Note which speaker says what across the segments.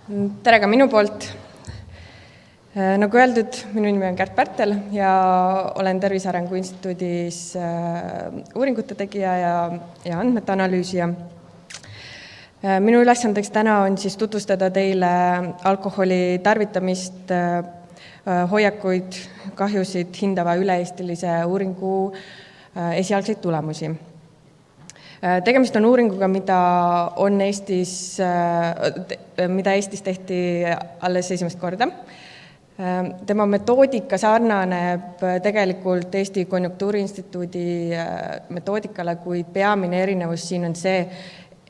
Speaker 1: Tere ka minu poolt. Nagu öeldud, minu nimi on Kärt Pärtel ja olen Tervise Arengu Instituudis uuringute tegija ja andmete analüüsija. Minu ülesandeks täna on siis tutvustada teile alkoholi tarvitamist, hoiakuid, kahjusid hindava üle-eestilise uuringu esialgseid tulemusi. Tegemist on uuringuga, mida Eestis tehti alles esimest korda. Tema metoodika sarnaneb tegelikult Eesti Konjunktuuriinstituudi metoodikale, kuid peamine erinevus siin on see,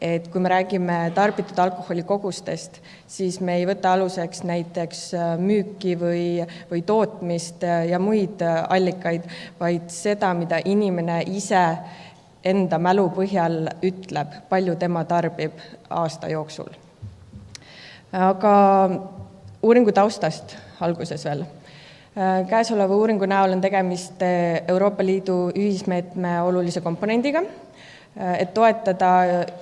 Speaker 1: et kui me räägime tarbitud alkoholi kogustest, siis me ei võta aluseks näiteks müüki või tootmist ja muid allikaid, vaid seda, mida inimene ise enda mälu põhjal ütleb, palju tema tarbib aasta jooksul. Aga uuringu taustast alguses veel. Käesoleva uuringu näol on tegemist Euroopa Liidu ühismeetme olulise komponendiga, et toetada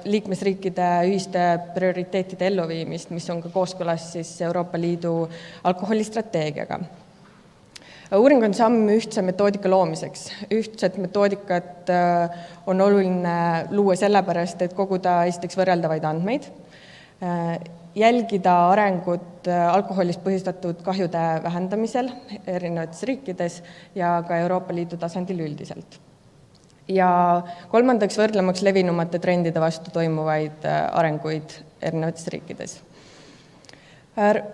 Speaker 1: liikmesriikide ühiste prioriteetide elluviimist, mis on ka kooskõlas siis Euroopa Liidu alkoholistrateegiaga. Uuring on samm ühtse metoodika loomiseks. Ühtset metoodikat on oluline luua sellepärast, et koguda esiteks võrreldavaid andmeid, jälgida arengut alkoholist põhjustatud kahjude vähendamisel erinevates riikides ja ka Euroopa Liidu tasandil üldiselt. Ja kolmandaks võrdlemaks levinumate trendide vastu toimuvaid arenguid erinevates riikides.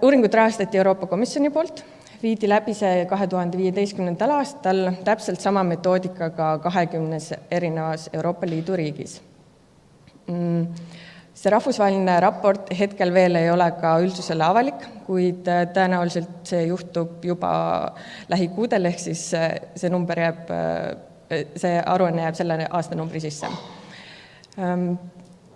Speaker 1: Uuringut rahastati Euroopa Komisjoni poolt. Viidi läbi see 2015. aastal täpselt sama metoodikaga 20 erinevas Euroopa Liidu riigis. See rahvusvaheline raport hetkel veel ei ole ka üldsusele avalik, kuid tõenäoliselt see juhtub juba lähikuudel, ehk siis see aruanne jääb selle aastanumbri sisse.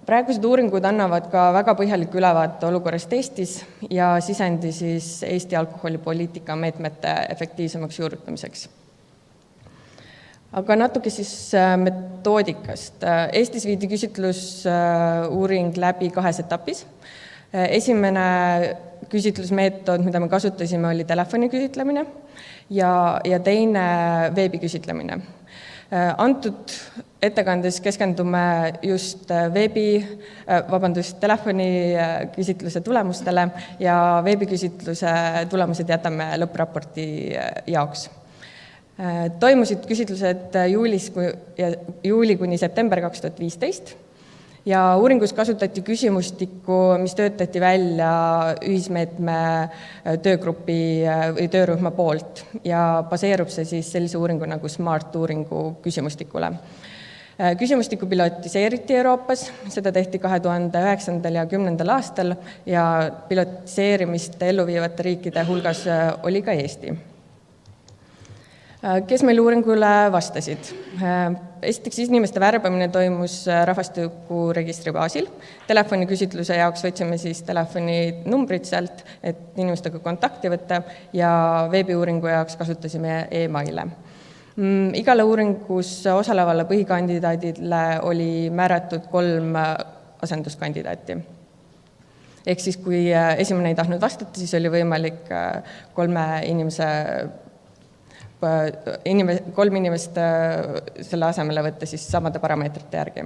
Speaker 1: Praegused uuringud annavad ka väga põhjaliku ülevaate olukorrast Eestis ja sisendi siis Eesti alkoholipoliitika meetmete efektiivsemaks juurutamiseks. Aga natuke siis metoodikast. Eestis viidi küsitlusuuring läbi 2 etapis. Esimene küsitlusmeetod, mida me kasutasime, oli telefoni küsitlemine ja teine veebiküsitlemine. Antud ettekandes keskendume just telefoni küsitluse tulemustele ja veebiküsitluse tulemused jätame lõppraporti jaoks. Toimusid küsitlused juuli kuni september 2015 ja uuringus kasutati küsimustikku, mis töötati välja ühismeetme töögrupi või töörühma poolt ja baseerub see siis sellise uuringu nagu SMART uuringu küsimustikule. Küsimustikku pilotiseeriti Euroopas, seda tehti 2009. ja 2010. aastal ja pilotiseerimist elluviivate riikide hulgas oli ka Eesti. Kes meil uuringule vastasid? Esiteks inimeste värbamine toimus rahvastikuregistri baasil. Telefoniküsitluse jaoks võtsime siis telefoninumbrid sealt, et inimestega kontakti võtta ja veebiuuringu jaoks kasutasime e-maile. Igale uuringus osalevale põhikandidaadile oli määratud 3 asenduskandidaati. Ehk siis, kui esimene ei tahtnud vastata, siis oli võimalik 3 inimest selle asemele võtta siis samade parameetrite järgi.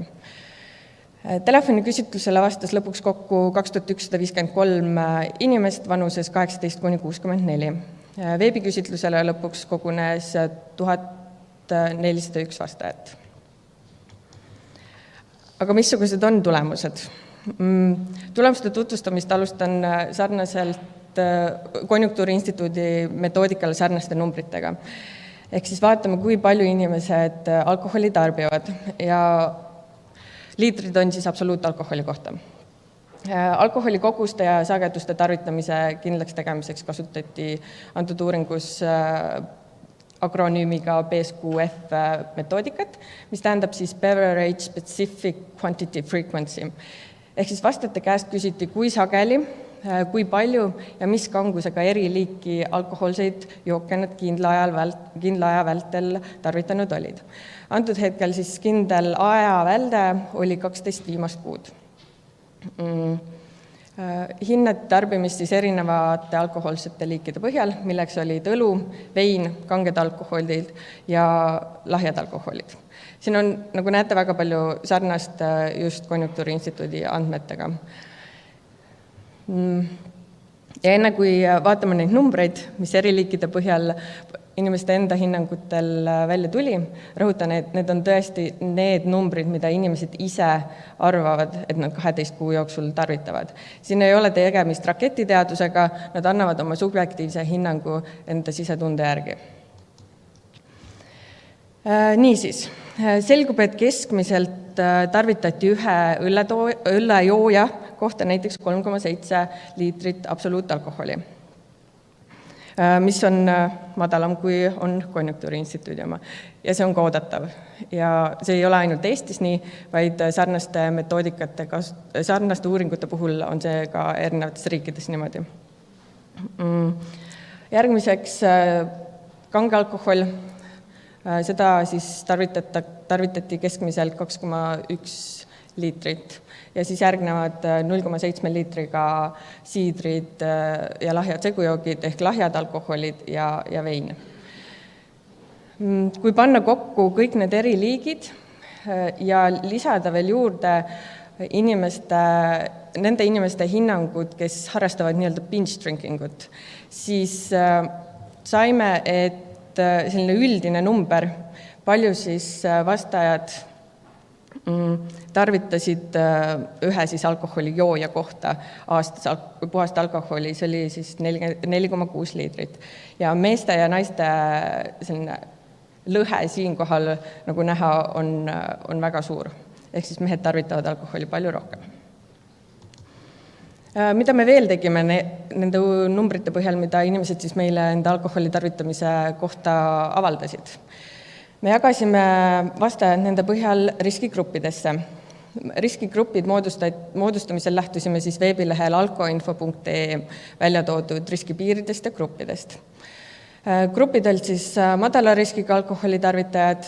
Speaker 1: Telefoniküsitlusele vastas lõpuks kokku 2153 inimest vanuses 18–64. Veebiküsitlusele lõpuks kogunes 1401 vastajat. Aga missugused on tulemused? Tulemuste tutvustamist alustan sarnaselt Konjunktuuriinstituudi metoodikale sarnaste numbritega. Ehk siis vaatame, kui palju inimesed alkoholi tarbivad ja liitrid on siis absoluutalkoholi kohta. Alkoholi koguste ja sageduste tarvitamise kindlaks tegemiseks kasutati antud uuringus akronüümiga BSQF metoodikat, mis tähendab siis Beverage Specific Quantity Frequency. Ehk siis vastajate käest küsiti, kui sageli, kui palju ja mis kangusega eri liiki alkoholseid jooke nad kindla aja vältel tarvitanud olid. Antud hetkel siis kindel aja välde oli 12 viimast kuud. Hinnati tarbimist siis erinevate alkohoolsete liikide põhjal, milleks olid õlu, vein, kanged alkoholid ja lahjad alkoholid. Siin on, nagu näete, väga palju sarnast just Konjunktuuriinstituudi andmetega. Ja enne kui vaatame neid numbreid, mis eri liikide põhjal inimeste enda hinnangutel välja tuli, rõhutan, et need on tõesti need numbrid, mida inimesed ise arvavad, et nad 12 kuu jooksul tarvitavad. Siin ei ole tegemist raketiteadusega, nad annavad oma subjektiivse hinnangu enda sisetunde järgi. Niisiis, selgub, et keskmiselt tarvitati ühe õllejooja kohta näiteks 3,7 liitrit absoluutalkoholi, mis on madalam, kui on Konjunktuuriinstituudi oma. Ja see on ka oodatav. Ja see ei ole ainult Eestis nii, vaid sarnaste uuringute puhul on see ka erinevates riikides niimoodi. Järgmiseks kange alkohol. Seda siis tarvitati keskmiselt 2,1 liitrit ja siis järgnevad 0,7 liitriga siidrid ja lahjad segujoogid ehk lahjad alkoholid ja vein. Kui panna kokku kõik need eri liigid ja lisada veel juurde nende inimeste hinnangud, kes harrastavad nii-öelda binge drinkingut, siis saime, et selline üldine number, palju siis vastajad tarvitasid ühe siis alkoholijooja kohta aastas puhast alkoholi, see oli siis 4,6 liitrit. Ja meeste ja naiste selline lõhe siinkohal, nagu näha, on väga suur. Ehk siis mehed tarvitavad alkoholi palju rohkem. Mida me veel tegime nende numbrite põhjal, mida inimesed siis meile enda alkoholi tarvitamise kohta avaldasid? Me jagasime vastajad nende põhjal riskigruppidesse. Riskigrupid moodustamisel lähtusime siis veebilehel alkoinfo.ee välja toodud riskipiiridest ja gruppidest. Gruppidelt siis madala riskiga alkoholitarvitajad,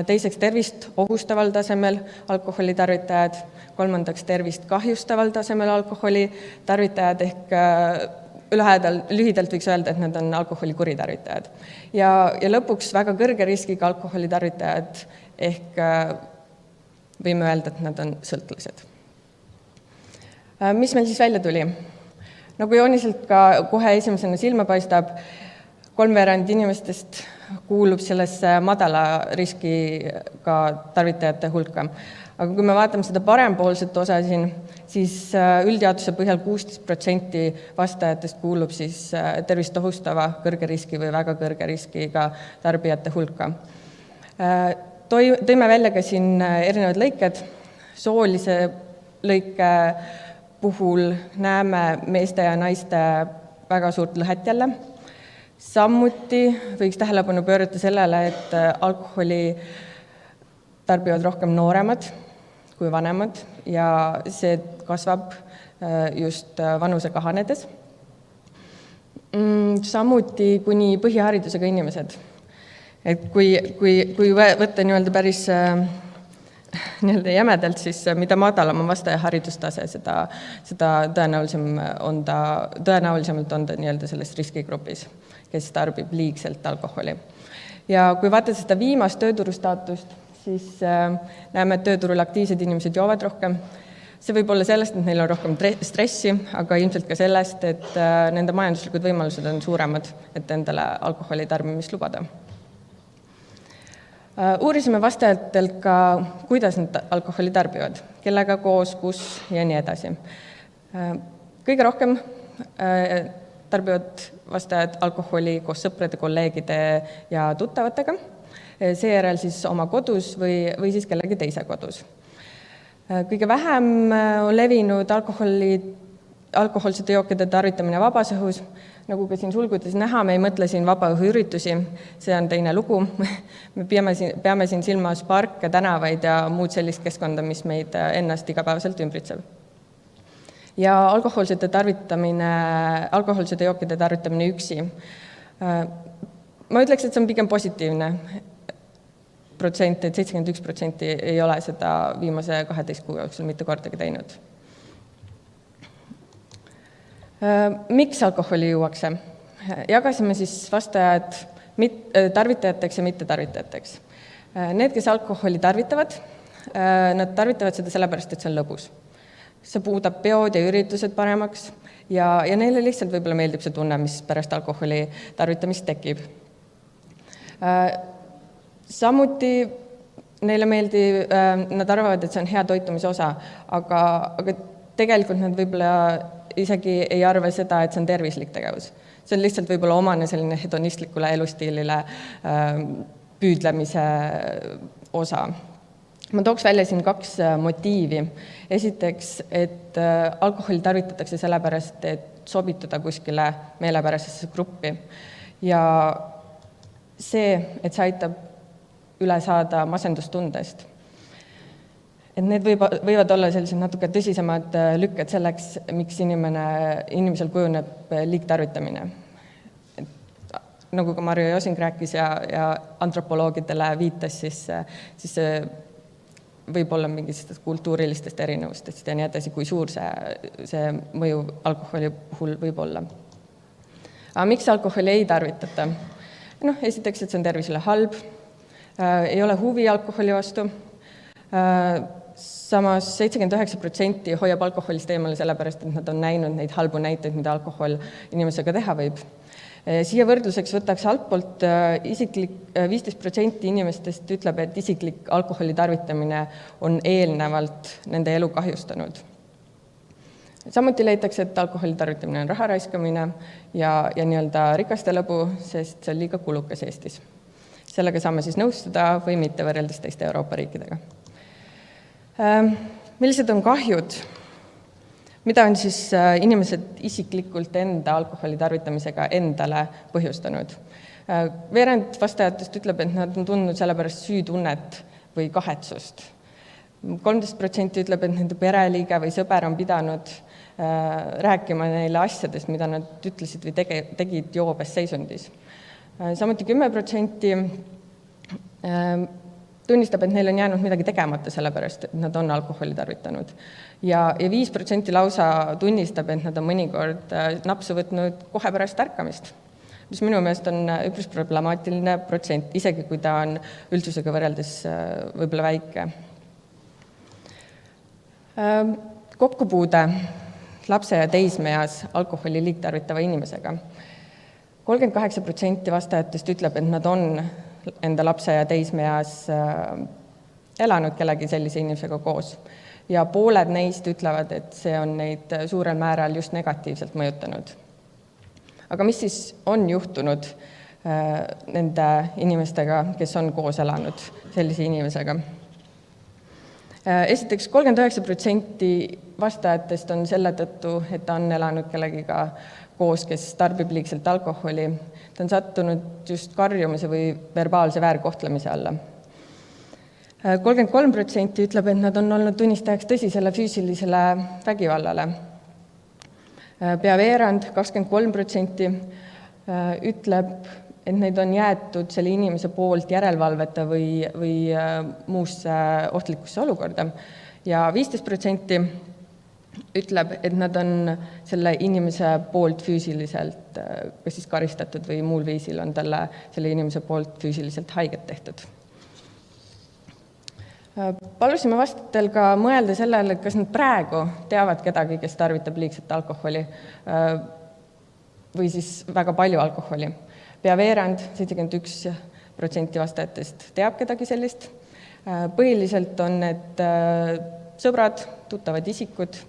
Speaker 1: teiseks tervist ohustaval tasemel alkoholitarvitajad, kolmandaks tervist kahjustaval tasemel alkoholitarvitajad ehk lühidalt võiks öelda, et need on alkoholi kuritarvitajad. Ja lõpuks väga kõrge riskiga alkoholitarvitajad ehk võime öelda, et nad on sõltlased. Mis meil siis välja tuli? Nagu jooniselt ka kohe esimesena silma paistab, 3/4 inimestest kuulub sellesse madala riskiga tarvitajate hulka. Aga kui me vaatame seda parempoolset osa siin, siis üldjaotuse põhjal 16% vastajatest kuulub siis tervist ohustava kõrge riski või väga kõrge riskiga tarbijate hulka. Tõime välja ka siin erinevad lõiked. Soolise lõike puhul näeme meeste ja naiste väga suurt lõhet jälle. Samuti võiks tähelepanu pöörata sellele, et alkoholi tarbivad rohkem nooremad kui vanemad ja see kasvab just vanuse kahanedes. Samuti kuni põhiharidusega inimesed. Et kui võtta nii-öelda päris nii-öelda jämedalt, siis mida madalam on vastaja haridustase, seda tõenäolisemalt on ta nii-öelda selles riskigrupis, kes tarbib liigselt alkoholi. Ja kui vaatad seda viimast tööturustaatust, siis näeme, et tööturul aktiivsed inimesed joovad rohkem. See võib olla sellest, et neil on rohkem stressi, aga ilmselt ka sellest, et nende majanduslikud võimalused on suuremad, et endale alkoholi tarbimist lubada. Uurisime vastajatelt ka, kuidas nad alkoholi tarbivad, kellega koos, kus ja nii edasi. Kõige rohkem tarbivad vastajad alkoholi koos sõprade, kolleegide ja tuttavatega, seejärel siis oma kodus või siis kellegi teise kodus. Kõige vähem on levinud alkoholsete jookide tarvitamine vabas õhus. Nagu ka siin sulgudes näha, me ei mõtle siin vabaõhuüritusi, see on teine lugu. Me peame siin silmas parke, tänavaid ja muud sellist keskkonda, mis meid ennast igapäevaselt ümbritseb. Ja alkoholsete jookide tarvitamine üksi. Ma ütleks, et see on pigem positiivne protsent, et 71% ei ole seda viimase 12 kuu jooksul mitte kordagi teinud. Miks alkoholi juuakse? Jagasime siis vastajad tarvitajateks ja mittetarvitajateks. Need, kes alkoholi tarvitavad, nad tarvitavad seda sellepärast, et see on lõbus. See puudab peod ja üritused paremaks ja neile lihtsalt võib-olla meeldib see tunne, mis pärast alkoholi tarvitamist tekib. Samuti neile meeldib, nad arvavad, et see on hea toitumise osa, aga tegelikult nad võib-olla isegi ei arva seda, et see on tervislik tegevus. See on lihtsalt võib-olla omane selline hedonistlikule elustiilile püüdlemise osa. Ma tooks välja siin 2 motiivi. Esiteks, et alkoholi tarvitatakse sellepärast, et sobituda kuskile meelepärasesse gruppi. Ja see, et see aitab üle saada masendustundest. Et need võivad olla sellised natuke tõsisemad lükked selleks, miks inimesel kujuneb liigtarvitamine. Nagu ka Marju Josing rääkis ja antropoloogidele viitas, siis see võib olla mingitest kultuurilistest erinevustest ja nii edasi, kui suur see mõju alkoholi puhul võib olla. Aga miks alkoholi ei tarvitata? Esiteks, et see on tervisele halb, ei ole huvi alkoholi vastu. Samas 79% hoiab alkoholist eemale sellepärast, et nad on näinud neid halbu näiteid, mida alkohol inimesega teha võib. Siia võrdluseks võtaks altpoolt 15% inimestest ütleb, et isiklik alkoholi tarvitamine on eelnevalt nende elu kahjustanud. Samuti leitakse, et alkoholi tarvitamine on raha raiskamine ja nii-öelda rikaste lõbu, sest see on liiga kulukas Eestis. Sellega saame siis nõustuda või mitte võrreldes teiste Euroopa riikidega. Millised on kahjud? Mida on siis inimesed isiklikult enda alkoholi tarvitamisega endale põhjustanud? Veerand vastajatest ütleb, et nad on tundnud sellepärast süütunnet või kahetsust. 13% ütleb, et nende pereliige või sõber on pidanud rääkima neile asjadest, mida nad ütlesid või tegid joobes seisundis. Samuti 10% tunnistab, et neil on jäänud midagi tegemata sellepärast, et nad on alkoholi tarvitanud. Ja 5% lausa tunnistab, et nad on mõnikord napsu võtnud kohe pärast ärkamist, mis minu meelest on üpris problemaatiline protsent, isegi kui ta on üldsusega võrreldes võib-olla väike. Kokkupuude lapse ja teismeeas alkoholi liigtarvitava inimesega. 38% vastajatest ütleb, et nad on enda lapse ja teismeeas elanud kellegi sellise inimesega koos. Ja pooled neist ütlevad, et see on neid suurel määral just negatiivselt mõjutanud. Aga mis siis on juhtunud nende inimestega, kes on koos elanud sellise inimesega? Esiteks 39% vastajatest on selle tõttu, et ta on elanud kellegiga koos, kes tarbib liigselt alkoholi. Ta on sattunud just karjumise või verbaalse väärkohtlemise alla. 33% ütleb, et nad on olnud tunnistajaks tõsisele füüsilisele vägivallale. Pea veerand, 23% ütleb, et neid on jäetud selle inimese poolt järelevalveta või muusse ohtlikusse olukorda. Ja 15% ütleb, et nad on selle inimese poolt füüsiliselt kas siis karistatud või muul viisil on selle inimese poolt füüsiliselt haiget tehtud. Palusime vastajatel ka mõelda sellele, kas nad praegu teavad kedagi, kes tarvitab liigset alkoholi või siis väga palju alkoholi. Pea veerand, 71% vastajatest teab kedagi sellist. Põhiliselt on need sõbrad, tuttavad isikud.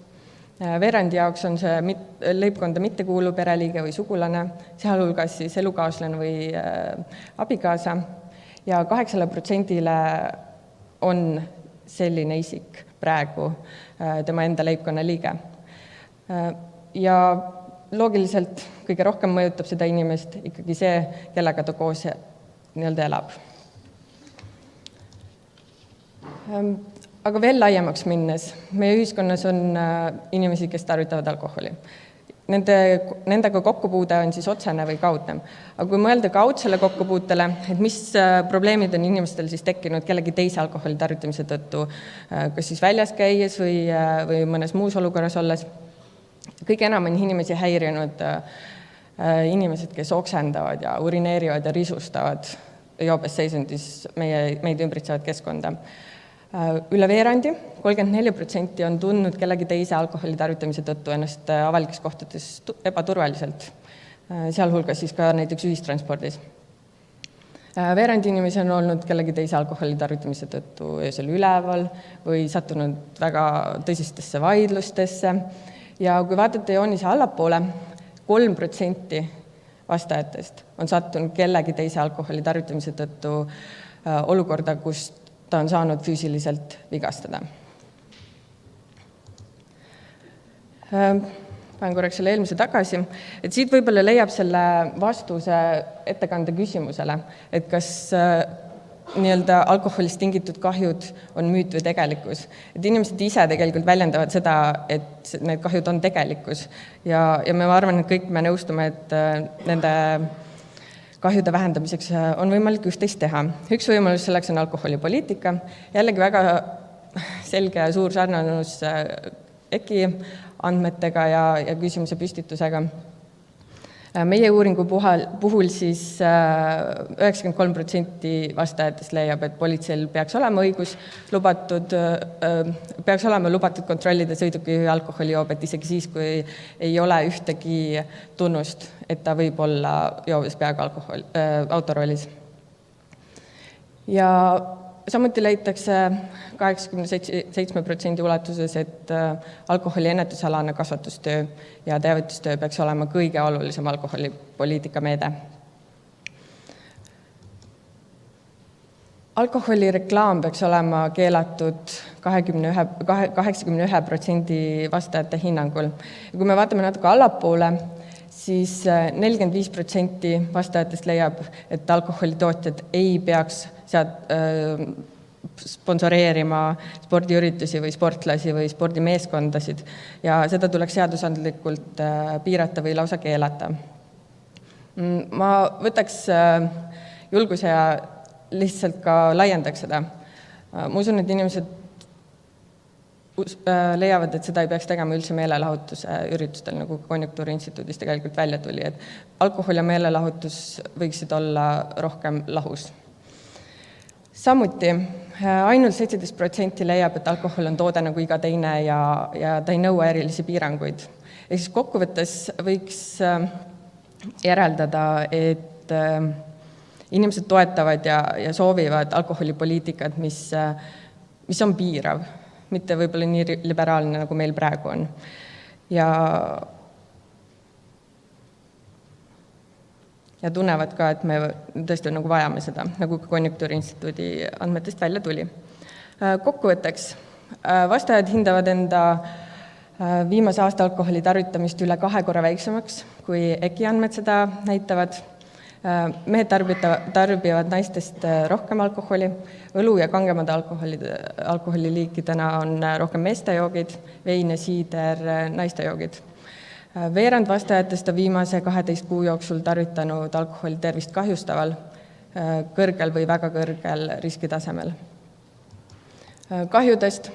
Speaker 1: Veerandi jaoks on see leibkonda mittekuuluv pereliige või sugulane, sealhulgas siis elukaaslane või abikaasa. Ja 8% on selline isik praegu tema enda leibkonna liige. Ja loogiliselt kõige rohkem mõjutab seda inimest ikkagi see, kellega ta koos nii-öelda elab. Aga veel laiemaks minnes, meie ühiskonnas on inimesi, kes tarvitavad alkoholi. Nendega kokkupuude on siis otsene või kaudne. Aga kui mõelda kaudsele kokkupuutele, et mis probleemid on inimestel siis tekkinud kellegi teise alkoholi tarvitamise tõttu, kas siis väljas käies või mõnes muus olukorras olles, Kõige enam on inimesi häirinud inimesed, kes oksendavad ja urineerivad ja risustavad joobes seisundis meid ümbritsevat keskkonda. Üle veerandi, 34% on tundnud kellegi teise alkoholi tarvitamise tõttu ennast avalikes kohtades ebaturvaliselt, sealhulgas siis ka näiteks ühistranspordis. Veerandi inimesi on olnud kellegi teise alkoholi tarvitamise tõttu öösel üleval või sattunud väga tõsistesse vaidlustesse. Ja kui vaatate joonise allapoole, 3% vastajatest on sattunud kellegi teise alkoholi tarvitamise tõttu olukorda, kus ta on saanud füüsiliselt vigastada. Panen korraks selle eelmise tagasi, et siit võib-olla leiab selle vastuse ettekande küsimusele, et kas nii-öelda alkoholist tingitud kahjud on müüt või tegelikkus. Et inimesed ise tegelikult väljendavad seda, et need kahjud on tegelikkus ja ma arvan, et kõik me nõustume, et nende kahjude vähendamiseks on võimalik üht-teist teha. Üks võimalus selleks on alkoholipoliitika. Jällegi väga selge ja suur sarnanus EKI andmetega ja küsimuse püstitusega. Meie uuringu puhul siis 93% vastajatest leiab, et politseil peaks olema lubatud kontrollida sõiduki alkoholijoobet isegi siis, kui ei ole ühtegi tunnust, et ta võib olla joobes peaga autoroolis. Ja samuti leitakse 87% ulatuses, et alkoholi ennetusalane kasvatustöö ja teavitustöö peaks olema kõige olulisem alkoholipoliitika meede. Alkoholireklaam peaks olema keelatud 81% vastajate hinnangul. Ja kui me vaatame natuke allapoole, siis 45% vastajatest leiab, et alkoholitootjad ei peaks sponsoreerima spordiüritusi või sportlasi või spordimeeskondasid ja seda tuleks seadusandlikult piirata või lausa keelata. Ma võtaks julguse ja lihtsalt ka laiendaks seda. Ma usun, et inimesed leiavad, et seda ei peaks tegema üldse meelelahutuse üritustel, nagu Konjunktuuriinstituudis tegelikult välja tuli, et alkohol ja meelelahutus võiksid olla rohkem lahus. Samuti ainult 17% leiab, et alkohol on toode nagu iga teine ja ta ei nõua erilisi piiranguid. Ehk siis kokkuvõttes võiks järeldada, et inimesed toetavad ja soovivad alkoholipoliitikat, mis on piirav, mitte võib-olla nii liberaalne, nagu meil praegu on. Ja tunnevad ka, et me tõesti nagu vajame seda, nagu Konjunktuuriinstituudi andmetest välja tuli. Kokkuvõtteks, vastajad hindavad enda viimase aasta alkoholi tarvitamist üle 2 korra väiksemaks, kui EKI andmed seda näitavad. Mehed tarbivad naistest rohkem alkoholi, õlu ja kangemad alkoholiliikidena on rohkem meeste joogid, vein ja siider naiste joogid. Veerand vastajatest on viimase 12 kuu jooksul tarvitanud alkoholi tervist kahjustaval, kõrgel või väga kõrgel riskitasemel. Kahjudest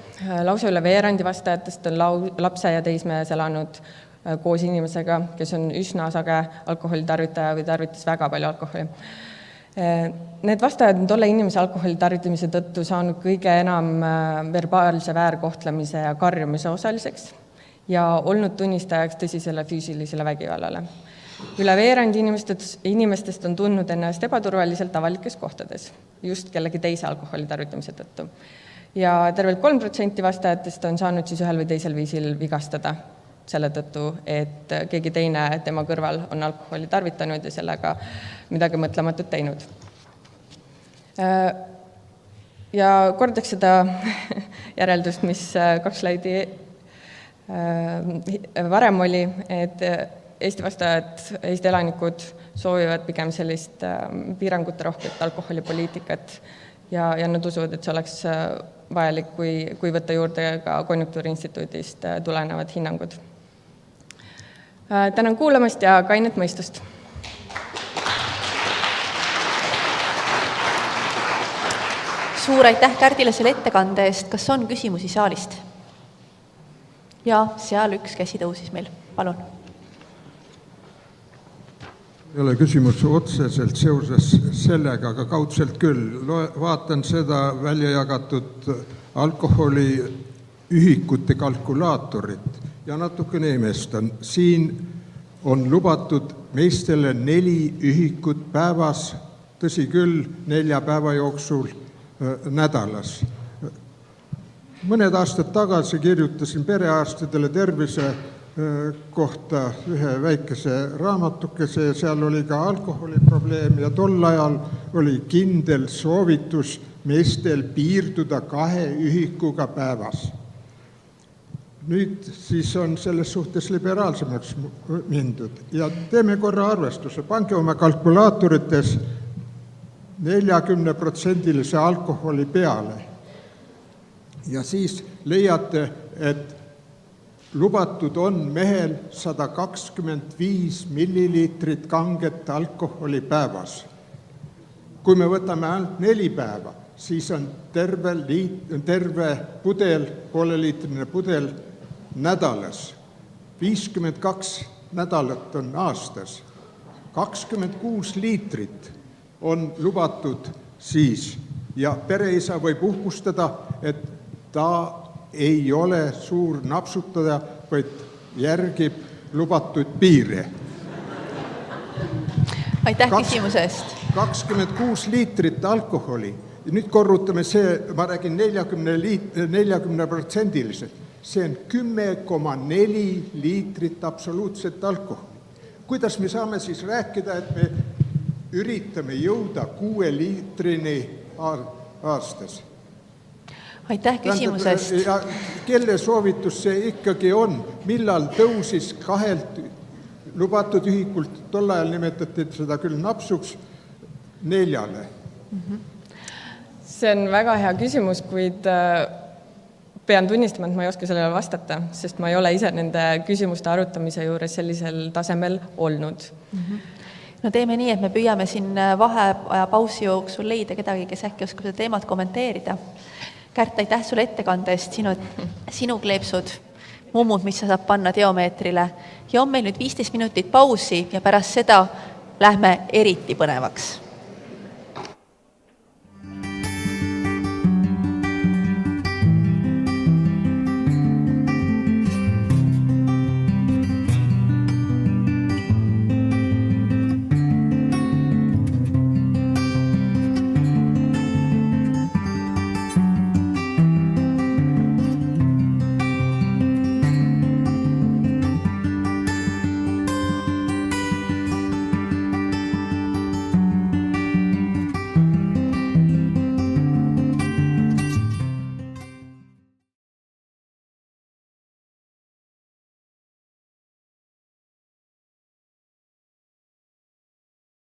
Speaker 1: lausa üle veerandi vastajatest on lapse ja teismees elanud koos inimesega, kes on üsna sage alkoholi tarvitaja või tarvitas väga palju alkoholi. Need vastajad on tolle inimese alkoholi tarvitamise tõttu saanud kõige enam verbaalse väärkohtlemise ja karjumise osaliseks ja olnud tunnistajaks tõsisele füüsilisele vägivallale. Üle veerandi inimestest on tundnud ennast ebaturvaliselt avalikes kohtades, just kellegi teise alkoholi tarvitamise tõttu. Ja tervelt 3% vastajatest on saanud siis ühel või teisel viisil vigastada selle tõttu, et keegi teine tema kõrval on alkoholi tarvitanud ja sellega midagi mõtlematut teinud. Ja kordaks seda järeldust, mis 2 slaidi varem oli, et Eesti vastajad, Eesti elanikud soovivad pigem sellist piirangute rohket alkoholipoliitikat ja nad usuvad, et see oleks vajalik, kui võtta juurde ka Konjunktuuriinstituudist tulenevad hinnangud. Tänan kuulamast ja kainet mõistust.
Speaker 2: Suur aitäh Kärdile selle ettekande eest. Kas on küsimusi saalist? Ja seal üks käsi tõusis meil. palun.
Speaker 3: Ei ole küsimus otseselt seoses sellega, aga kaudselt küll. Vaatan seda välja jagatud alkoholi ühikute kalkulaatorit ja natukene imestan. Siin on lubatud meestele 4 ühikut päevas, tõsi küll, 4 päeva jooksul nädalas. Mõned aastad tagasi kirjutasin perearstidele tervise kohta ühe väikese raamatukese ja seal oli ka alkoholiprobleem ja tol ajal oli kindel soovitus meestel piirduda 2 ühikuga päevas. Nüüd siis on selles suhtes liberaalsemaks mindud ja teeme korra arvestuse. Pange oma kalkulaatorites 40% alkoholi peale ja siis leiate, et lubatud on mehel 125 milliliitrit kanget alkoholi päevas. Kui me võtame ainult 4 päeva, siis on terve pudel, pooleliitrine pudel nädalas. 52 nädalat on aastas. 26 liitrit on lubatud siis ja pereisa võib uhkustada, et ta ei ole suur napsutaja, vaid järgib lubatud piire.
Speaker 2: Aitäh küsimuse eest.
Speaker 3: 26 liitrit alkoholi. Ja nüüd korrutame see, ma räägin 40%-liselt. See on 10,4 liitrit absoluutset alkoholi. Kuidas me saame siis rääkida, et me üritame jõuda 6 liitrini aastas?
Speaker 2: Aitäh küsimusest.
Speaker 3: Ja kelle soovitus see ikkagi on? Millal tõusis 2 lubatud ühikult, tol ajal nimetati seda küll napsuks, 4?
Speaker 1: See on väga hea küsimus, kuid pean tunnistama, et ma ei oska sellele vastata, sest ma ei ole ise nende küsimuste arutamise juures sellisel tasemel olnud.
Speaker 2: No teeme nii, et me püüame siin vaheaja pausi jooksul leida kedagi, kes äkki oskab seda teemat kommenteerida. Kärt, aitäh sulle ettekande eest, sinu kleepsud, mummud, mis sa saab panna teomeetrile. Ja on meil nüüd 15 minutit pausi ja pärast seda lähme eriti põnevaks.